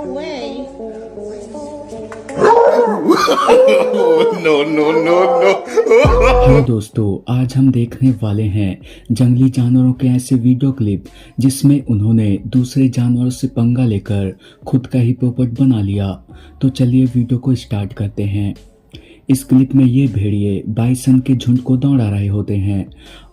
way. No, no, no, no. Hello दोस्तों, आज हम देखने वाले हैं जंगली जानवरों के ऐसे वीडियो क्लिप जिसमें उन्होंने दूसरे जानवरों से पंगा लेकर खुद का ही पोपट बना लिया। तो चलिए वीडियो को स्टार्ट करते हैं। इस क्लिप में ये भेड़िए बाइसन के झुंड को दौड़ा रहे होते हैं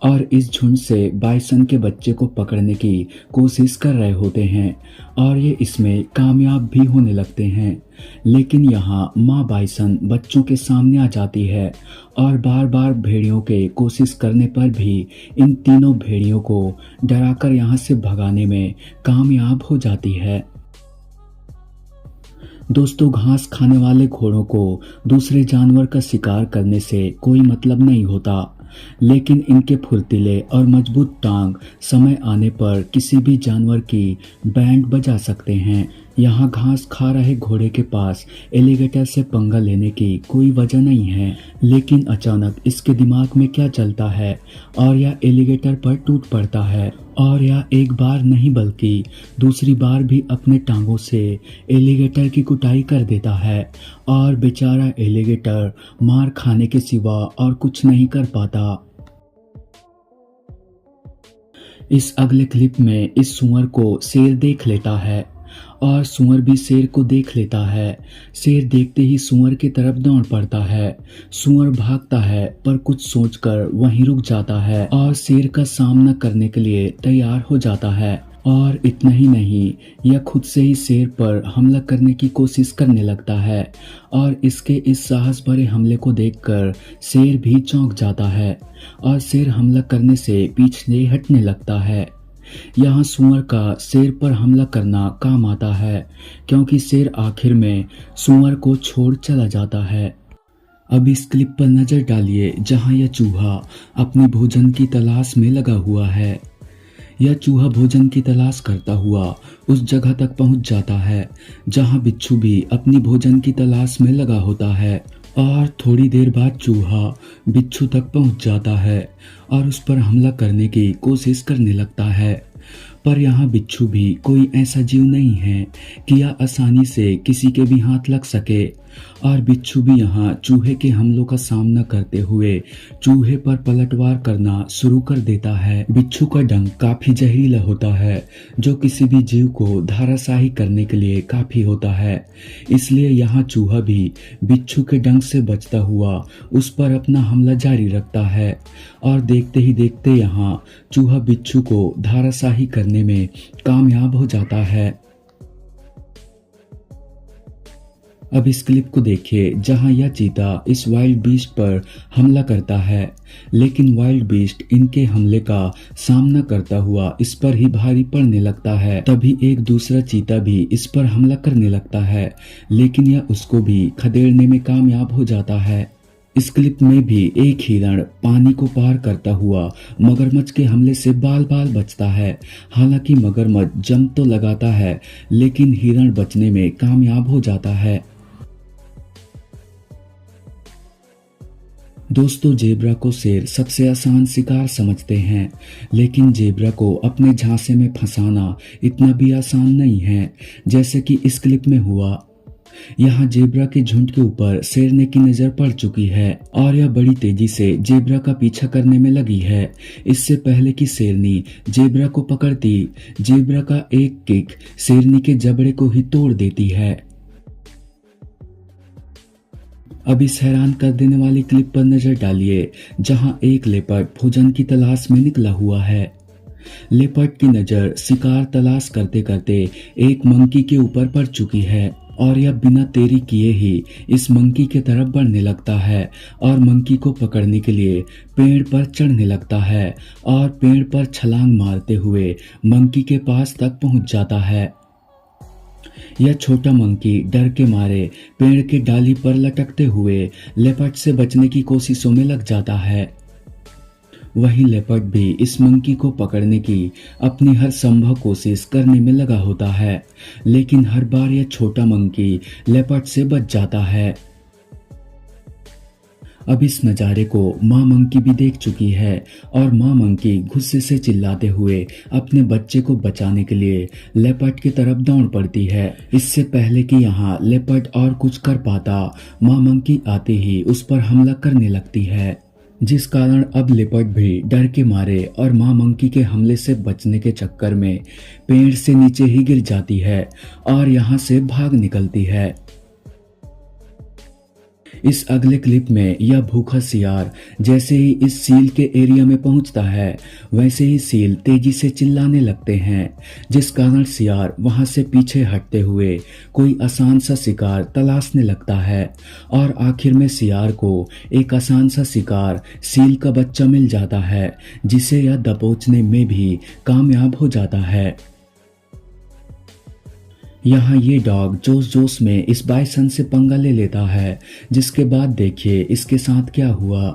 और इस झुंड से बाइसन के बच्चे को पकड़ने की कोशिश कर रहे होते हैं और ये इसमें कामयाब भी होने लगते हैं। लेकिन यहाँ माँ बाइसन बच्चों के सामने आ जाती है और बार बार भेड़ियों के कोशिश करने पर भी इन तीनों भेड़ियों को डराकर यहाँ से भगाने में कामयाब हो जाती है। दोस्तों, घास खाने वाले घोड़ों को दूसरे जानवर का शिकार करने से कोई मतलब नहीं होता, लेकिन इनके फुर्तीले और मजबूत टांग समय आने पर किसी भी जानवर की बैंड बजा सकते हैं। यहाँ घास खा रहे घोड़े के पास एलिगेटर से पंगा लेने की कोई वजह नहीं है, लेकिन अचानक इसके दिमाग में क्या चलता है और यह एलिगेटर पर टूट पड़ता है और यह एक बार नहीं बल्कि दूसरी बार भी अपने टांगों से एलिगेटर की कुटाई कर देता है और बेचारा एलिगेटर मार खाने के सिवा और कुछ नहीं कर पाता। इस अगले क्लिप में इस सुअर को शेर देख लेता है और सुअर भी शेर को देख लेता है। शेर देखते ही सुअर की तरफ दौड़ पड़ता है। सुअर भागता है पर कुछ सोचकर वहीं रुक जाता है और शेर का सामना करने के लिए तैयार हो जाता है। और इतना ही नहीं, यह खुद से ही शेर पर हमला करने की कोशिश करने लगता है और इसके इस साहस भरे हमले को देखकर शेर भी चौंक जाता है और शेर हमला करने से पीछे हटने लगता है। यहाँ सुअर का शेर पर हमला करना काम आता है क्योंकि शेर आखिर में सुअर को छोड़ चला जाता है। अब इस क्लिप पर नजर डालिए जहाँ यह चूहा अपनी भोजन की तलाश में लगा हुआ है। यह चूहा भोजन की तलाश करता हुआ उस जगह तक पहुंच जाता है जहां बिच्छू भी अपनी भोजन की तलाश में लगा होता है और थोड़ी देर बाद चूहा बिच्छू तक पहुंच जाता है और उस पर हमला करने की कोशिश करने लगता है। पर यहाँ बिच्छू भी कोई ऐसा जीव नहीं है कि यह आसानी से किसी के भी हाथ लग सके और बिच्छू भी यहाँ चूहे के हमलों का सामना करते हुए चूहे पर पलटवार करना शुरू कर देता है। बिच्छू का डंक काफी जहरीला होता है जो किसी भी जीव को धराशायी करने के लिए काफी होता है, इसलिए यहाँ चूहा भी बिच्छू के डंक से बचता हुआ उस पर अपना हमला जारी रखता है और देखते ही देखते यहाँ चूहा बिच्छू को धराशायी करने में कामयाब हो जाता है। अब इस क्लिप को देखिए जहां यह चीता इस वाइल्ड बीस्ट पर हमला करता है, लेकिन वाइल्ड बीस्ट इनके हमले का सामना करता हुआ इस पर ही भारी पड़ने लगता है। तभी एक दूसरा चीता भी इस पर हमला करने लगता है, लेकिन यह उसको भी खदेड़ने में कामयाब हो जाता है। इस क्लिप में भी एक हिरण पानी को पार करता हुआ मगरमच्छ के हमले से बाल बाल बचता है। हालांकि मगरमच्छ जंप तो लगाता है लेकिन हिरण बचने में कामयाब हो जाता है। दोस्तों, जेब्रा को शेर सबसे आसान शिकार समझते हैं, लेकिन जेब्रा को अपने झांसे में फंसाना इतना भी आसान नहीं है जैसे कि इस क्लिप में हुआ। यहाँ जेब्रा के झुंड के ऊपर शेरनी की नजर पड़ चुकी है और यह बड़ी तेजी से जेब्रा का पीछा करने में लगी है। इससे पहले कि शेरनी जेब्रा को पकड़ती, जेब्रा का एक किक शेरनी के जबड़े को ही तोड़ देती है। अब इस हैरान कर देने वाली क्लिप पर नजर डालिए जहां एक लेपर्ड भोजन की तलाश में निकला हुआ है। लेपर्ड की नजर शिकार तलाश करते करते एक मंकी के ऊपर पड़ चुकी है और यह बिना देरी किए ही इस मंकी के तरफ बढ़ने लगता है और मंकी को पकड़ने के लिए पेड़ पर चढ़ने लगता है और पेड़ पर छलांग मारते हुए मंकी के पास तक पहुंच जाता है। यह छोटा मंकी डर के मारे पेड़ के डाली पर लटकते हुए लेपर्ड से बचने की कोशिशों में लग जाता है। वहीं लेपर्ड भी इस मंकी को पकड़ने की अपनी हर संभव कोशिश करने में लगा होता है, लेकिन हर बार यह छोटा मंकी लेपर्ड से बच जाता है। अब इस नज़ारे को माँ मंकी भी देख चुकी है और माँ मंकी गुस्से से चिल्लाते हुए अपने बच्चे को बचाने के लिए लेपर्ड की तरफ दौड़ पड़ती है। इससे पहले कि यहाँ लेपर्ड और कुछ कर पाता, माँ मंकी आते ही उस पर हमला करने लगती है, जिस कारण अब लेपर्ड भी डर के मारे और माँ मंकी के हमले से बचने के चक्कर में पेड़ से नीचे ही गिर जाती है और यहाँ से भाग निकलती है। इस अगले क्लिप में यह भूखा सियार जैसे ही इस सील के एरिया में पहुंचता है, वैसे ही सील तेजी से चिल्लाने लगते हैं, जिस कारण सियार वहां से पीछे हटते हुए कोई आसान सा शिकार तलाशने लगता है और आखिर में सियार को एक आसान सा शिकार सील का बच्चा मिल जाता है, जिसे यह दबोचने में भी कामयाब हो जाता है। यहाँ ये डॉग जोश जोश में इस बाइसन से पंगा ले लेता है, जिसके बाद देखिए इसके साथ क्या हुआ।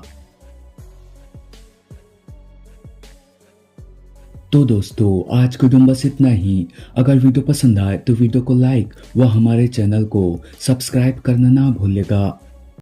तो दोस्तों आज के वीडियो में बस इतना ही। अगर वीडियो पसंद आए तो वीडियो को लाइक व हमारे चैनल को सब्सक्राइब करना ना भूलिएगा।